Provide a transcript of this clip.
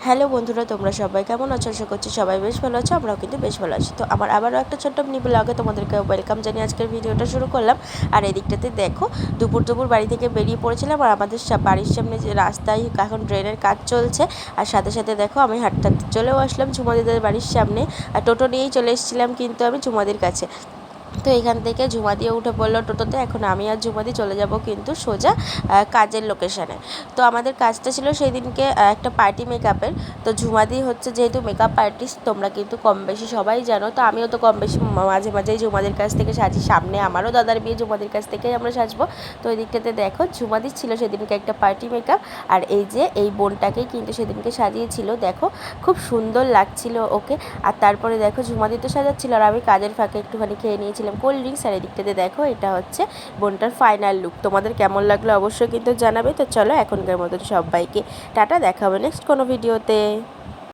Hello বন্ধুরা, তোমরা সবাই কেমন আছো? আশা করছি সবাই বেশ ভালো আছো, আমরাও কিন্তু বেশ ভালো আছি। তো আমার আবারও একটা ছোট্ট মিনি ব্লগে তোমাদেরকে ওয়েলকাম জানিয়ে আজকের ভিডিওটা শুরু করলাম। আর এই দিকটাতে দেখো, দুপুর বাড়ি থেকে বেরিয়ে পড়েছিলাম। আর আমাদের বাড়ির সামনে যে রাস্তায় এখন ড্রেনের কাজ চলছে, আর সাথে সাথে দেখো আমি হাঁটতে হাঁটতে চলেও আসলাম ঝুমাদিদের বাড়ির সামনে। আর টোটো নিয়েই চলে এসেছিলাম কিন্তু আমি ঝুমাদির কাছে। তো এখান থেকে ঝুমাদিও উঠে পড়লো টোটোতে। এখন আমি আর ঝুমাদি চলে যাব কিন্তু সোজা কাজের লোকেশানে। তো আমাদের কাজটা ছিল সেই দিনকে একটা পার্টি মেকআপের। তো ঝুমাদি হচ্ছে যেহেতু মেকআপ আর্টিস্ট, তোমরা কিন্তু কম বেশি সবাই জানো। তো আমিও তো কম বেশি মাঝে মাঝেই ঝুমাদির কাছ থেকে সাজি। সামনে আমারও দাদার বিয়ে, ঝুমাদির কাছ থেকেই আমরা সাজবো। তো এই দিকটাতে দেখো ঝুমাদির ছিল সেদিনকে একটা পার্টি মেকআপ। আর এই যে এই বোনটাকেই কিন্তু সেদিনকে সাজিয়েছিল। দেখো খুব সুন্দর লাগছিল ওকে। আর তারপরে দেখো ঝুমাদি তো সাজাচ্ছিল, আর আমি কাজের ফাঁকে একটুখানি খেয়ে নিয়েছিলাম কোল্ড ড্রিঙ্কস। আর এদিকটাতে দেখো এটা হচ্ছে বোনটার ফাইনাল লুক। তোমাদের কেমন লাগলো অবশ্যই কিন্তু জানাবে। তো চলো এখনকার মতন সবাইকে টাটা, দেখা হবে নেক্সট কোনো ভিডিওতে।